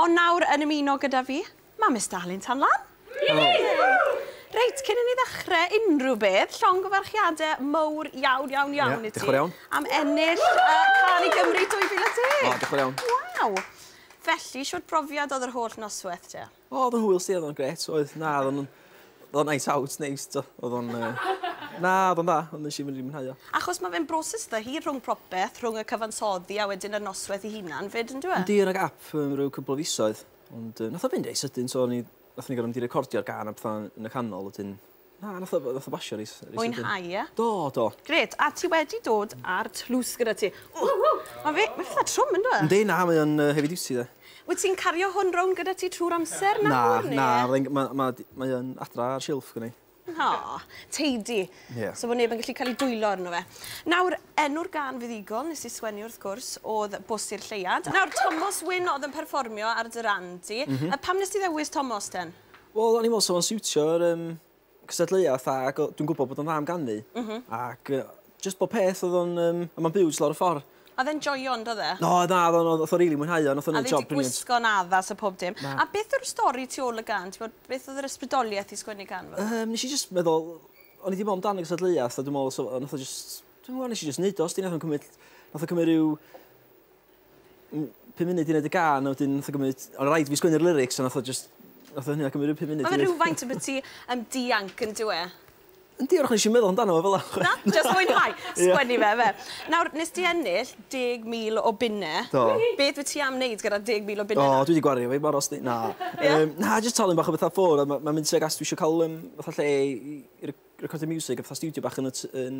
Ond nawr yn ymuno gyda fi, mae Mr Alun Tan Lan. Reit, cyn i ni ddechrau unrhyw beth, llongyfarchiadau mawr iawn i ti. Am ennill cael i Gymru 2010. Diolch yn iawn. Waw. Felly, siwrt brofiad oedd yr holl noswaith te? Oedd yn hwyl sti, oedd yn gret. Oedd o'n night out, neis. Oedd o'n... Na, oedd o'n da, ond nes i mynd i'n mwynhau. Achos mae fe'n broses da hi rhwng propeth, rhwng y cyfansoddi a wedyn y noswaith i hunan, fyd yn dweud? Yndi, yn y gap, rhyw cwbl o fisoedd. Ond nath o fynd eis ydyn, so nath ni gael wedi recordio'r gan a bethau yn y canol ydyn. Na, nath o basio reis. Mwynhau, e? Do. Gret, a ti wedi dod ar tlws gyda ti. Mae fatha trwm yn dweud? Yndi, na, mae o'n heavy duty, de. Wyt ti'n cario hwn rown gyda ti trwy'r amser nawr? Na, mae o'n adra ar silff gyda ni. Teidi. So bod neb yn gallu cael ei dwylo arno fe. Nawr, enw'r gan fuddigol nes i sgwennu wrth gwrs oedd bws i'r lleiad. Nawr, Thomas Wyn oedd yn perfformio ar dy randi. Pam nes ti ddewis Thomas ten? Wel, o'n i'n meddwl o'n siwtio'r cystadleuaeth ac dwi'n gwybod bod o'n dda am ganu. Ac just bod peth oedd o'n... Mae'n byw jyst lawr y ffordd. Oedd e'n joio ond oedd e? No, oedd o'n rili mwynhau, oedd o'n job brilliant. A ddim gwisgo'n addas a pob dim. A beth yw'r stori tu ôl y gan? Beth oedd yr ysbrydoliaeth i sgwennu gan? Nes i just meddwl, o'n i ddim ond dan y gysadleuaeth, a dwi'n meddwl, nath o just, dwi'n meddwl, nes i just neud os, nath o cymryd rhyw 5 munud i wneud y gan, a wedyn nath o cymryd, o'n rhaid fi sgwennu'r lyrics, a nath o hynny cymryd rhyw 5 munud. Mae fe rhywfaint y beth ti dianc yn dwe? Yndi, o'r eisiau meddwl amdano fo fel na, just mwynhau, sgwennu fe. Nawr, nes ti ennill 10,000 o bunnau. Do. Beth wyt ti am wneud gyda 10,000 o bunnau? Dwi wedi gwario fi, maros ni. Na, just talyn bach o bethau ffwr. Mae'n mynd tuag as dwi eisiau cael fatha lle i recordio music, a fatha studio bach yn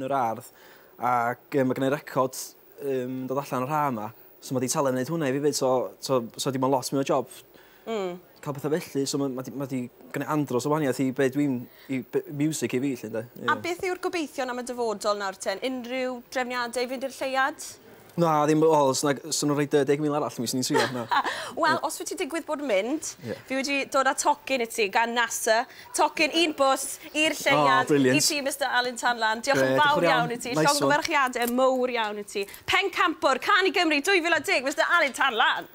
yr ardd. Ac mae gen i record dod allan o'r rha yma. So mae di talen wneud hwnna i fi fyd, so di ma'n lot mwy o job. Cael bethau felly, so mae di gynnu andros o waniaeth i beth dwi'n music i fi, lle. A beth yw'r gobeithio am y dyfodol nawr ten? Unrhyw drefniadau i fynd i'r lleiad? Na, ddim o, sy'n nhw'n rhaid 10,000 arall, mis ni'n trio. Wel, os wyt ti digwydd bod yn mynd, fi wedi dod â tocyn i ti gan NASA, tocyn un bws i'r lleiad, i ti, Mr Alun Tan Lan. Diolch yn fawr iawn i ti, llongyfarchiadau mawr iawn i ti. Pen campwr, can i Gymru 2010, Mr Alun Tan Lan.